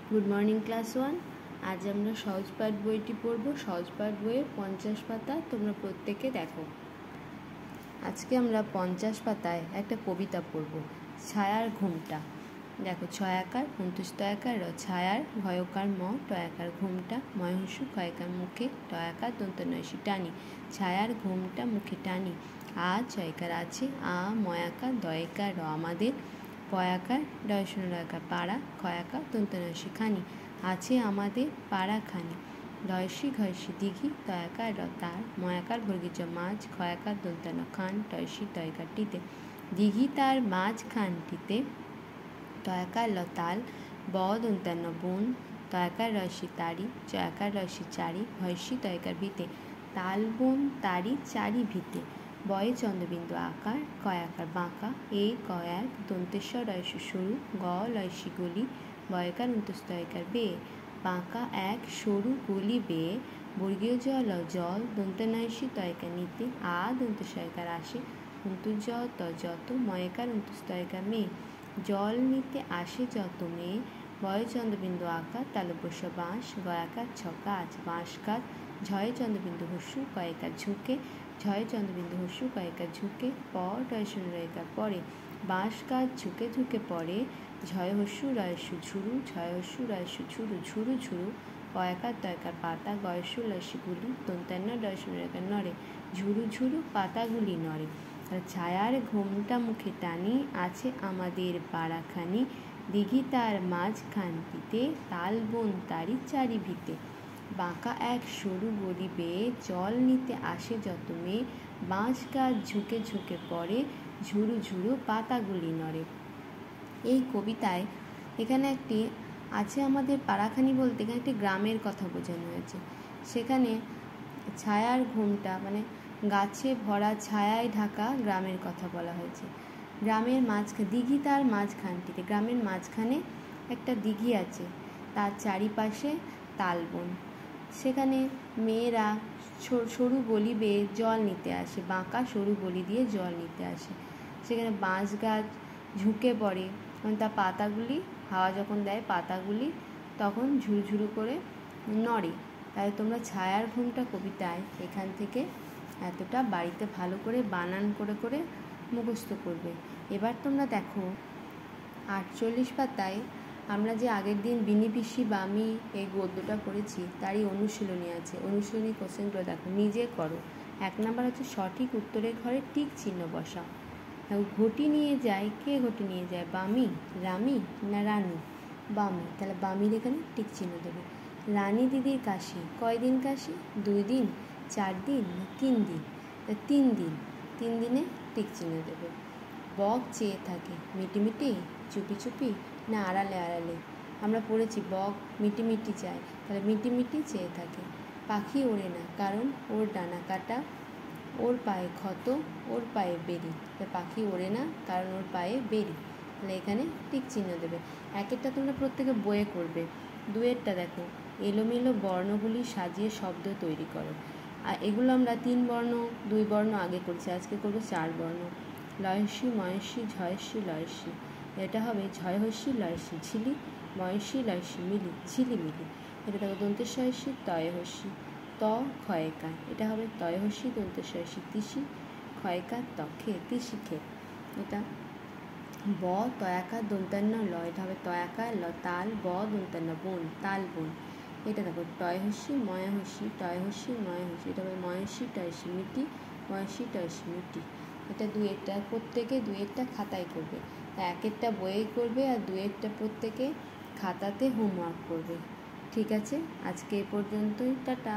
Good morning class one. आज আমরা সহজ পাঠ বইটি পড়ব। সহজ পাঠ বইয়ের 50 পাতা তোমরা প্রত্যেকে দেখো। আজকে আমরা 50 পাতায় একটা কবিতা পড়ব, ছায়ার ঘুমটা। দেখো, ছয়াকার পন্তুস্তয়াকার ছায়ার ভয়কার ম টয়াকার ঘুমটা ময়হসু ক্ষয়কার মুখে টয়াকার দন্তনয়সী টানি ছায়ার ঘুমটা মুখে টানি আ ছয়কার আছে আ ময়াকার দয়কার র আমাদের পয়াকার ডয়শূন্য রয়কার পাড়া ক্ষয়াকার দন্তনয়সী খানি আছে আমাদের পাড়াখানি ডয়সী ঘয়সী দিঘি তয়াকার র তার ময়াকার বর্গীজ মাছ ক্ষয়াকার দন্তন খান টয়সী তয়কার টিতে দিঘি তার মাঝখানটিতে তয়াকার লতাল ব দন্তান্ন বন তয়াকার রয়সী তারি চয়াকার রয়সী চারি ভয়সী তয়কার ভিতে তাল বন তারি চারি ভিতে বয়ে চন্দ্রবিন্দু আকার কয়াকার বাঁকা এ কয়াক দন্তেশ্বর রয়সী সরু গ লয়সী গলি বয়কার অন্তস্তয়কার বেয়ে বাঁকা এক সরু গলি বেয়ে বর্গীয় জল জল দন্তনয়সী তয়কার নিতে আ দন্তস্বয়কার আসে অন্তর্জ ত যত ময়কার অন্তস্তয়কার মেয়ে জল নিতে আসে যত মেয়ে বয় চন্দ্রবিন্দু আকার তালব্যস্য বাঁশ গয়াকার ছকা আজ বাঁশ গাছ ঝয়ে চন্দ্রবিন্দু হস্যু কয়েকার ঝুঁকে ঝয়ে চন্দ্রবিন্দু হস্যু কয়েকার ঝুঁকে প টয়শূন্য রয়কার পরে বাঁশ গাছ ঝুঁকে ঝুঁকে পড়ে ঝয় হস্যু রয়স্যু ঝুরু ঝয় হস্যু রয়স্যু ঝুরু ঝুরু ঝুরু পয়াকার তয়কার পাতা গয়স্যু লয়সী গুলি দন্তান্ন ডয়শূন্য রয়কার নড়ে ঝুরু ঝুরু পাতাগুলি নড়ে ছায়ার ঘুমটা মুখে টানি আছে আমাদের পাড়াখানি দিঘি তার মাঝখানটিতে তাল বন তারি চারি ভিতে বাঁকা এক সরু গলি বেয়ে জল নিতে আসে যত মেয়ে বাঁশ গাছ ঝুঁকে ঝুঁকে পড়ে ঝুরু ঝুরু পাতাগুলি নড়ে। এই কবিতায় এখানে একটি আছে আমাদের পাড়াখানি বলতে এখানে একটি গ্রামের কথা বোঝানো হয়েছে। সেখানে ছায়ার ঘুমটা মানে গাছে ভরা ছায়ায় ঢাকা গ্রামের কথা বলা হয়েছে। গ্রামের মাঝখানে দিঘি তার মাঝখানটিতে গ্রামের মাঝখানে একটা দিঘি আছে, তার চারিপাশে তালবন। সেখানে মেয়েরা সরু গলি বেয়ে জল নিতে আসে, বাঁকা সরু গলি দিয়ে জল নিতে আসে। সেখানে বাঁশ গাছ ঝুঁকে পড়ে, তার পাতাগুলি হাওয়া যখন দেয় পাতাগুলি তখন ঝুরঝুরু করে নড়ে। তাই তোমরা ছায়ার ঘুমটা কবিতায় এখান থেকে এতটা বাড়িতে ভালো করে বানান করে করে মুখস্থ করবে। এবার তোমরা দেখো 48 পাতায় আমরা যে আগের দিন বিনি পিসি বামি এই গদ্যটা করেছি তারই অনুশীলনী আছে। অনুশীলনী কোশ্চেনগুলো দেখো, নিজে করো। 1 নাম্বার হচ্ছে সঠিক উত্তরের ঘরে টিক চিহ্ন বসাও। ঘটি নিয়ে যায়, কে ঘটি নিয়ে যায়? বামি, রামি না রানী? বামি, তাহলে বামির এখানে টিক চিহ্ন দেবে। রানী দিদির কাশি, কয়দিন কাশি? 2 দিন, 4 দিন না 3 দিন? 3 দিন, 3 দিনে টিক চিহ্ন দেবে। বক চেয়ে থাকে, মিটিমিটি চুপি চুপি না আড়ালে আড়ালে? আমরা পড়েছি বক মিটিমিটি চায়, তাহলে মিটিমিটি চেয়ে থাকে। পাখি ওড়ে না কারণ ওর ডানা কাটা, ওর পায়ে ক্ষত, ওর পায়ে বেরি। পাখি ওড়ে না কারণ ওর পায়ে বেরি, তাহলে এখানে টিক চিহ্ন দেবে। একেরটা তোমরা প্রত্যেকে বইয়ে করবে। 2এরটা দেখো, এলোমেলো বর্ণগুলি সাজিয়ে শব্দ তৈরি করো। আর এগুলো আমরা 3 বর্ণ 2 বর্ণ আগে করছি, আজকে করবো 4 বর্ণ। লয়সী ময়সী ঝয়সী লয়সী, এটা হবে ঝয়হস্যী লয়সী ঝিলি ময়সী লয়সী মিলি ঝিলিমিলি। এটা দেখো দন্তেশ্বয়সী তয়হস্যী ত ক্ষয়কার, এটা হবে তয়হস্যী দন্তেশ্বয়সী তিসি ক্ষয়কার তক্ষে তিসি খে। এটা ব তয়াকার দন্তান্ন ল, এটা হবে তয়াকার ল তাল ব দন্তান্ন বন তাল বন। এটা দেখো টয়হস্যী ময়হস্যী টয়হস্যী ময়হস্যী, এটা হবে ময়সী টয়সী মিটি ময়সী টয়সী মিটি। এটা 2এরটা প্রত্যেকে 2এরটা খাতায় করবে, 1এরটা বইয়ে করবে আর 2এরটা প্রত্যেকে খাতাতে হোমওয়ার্ক করবে। ঠিক আছে, আজকে এ পর্যন্তই, টাটা।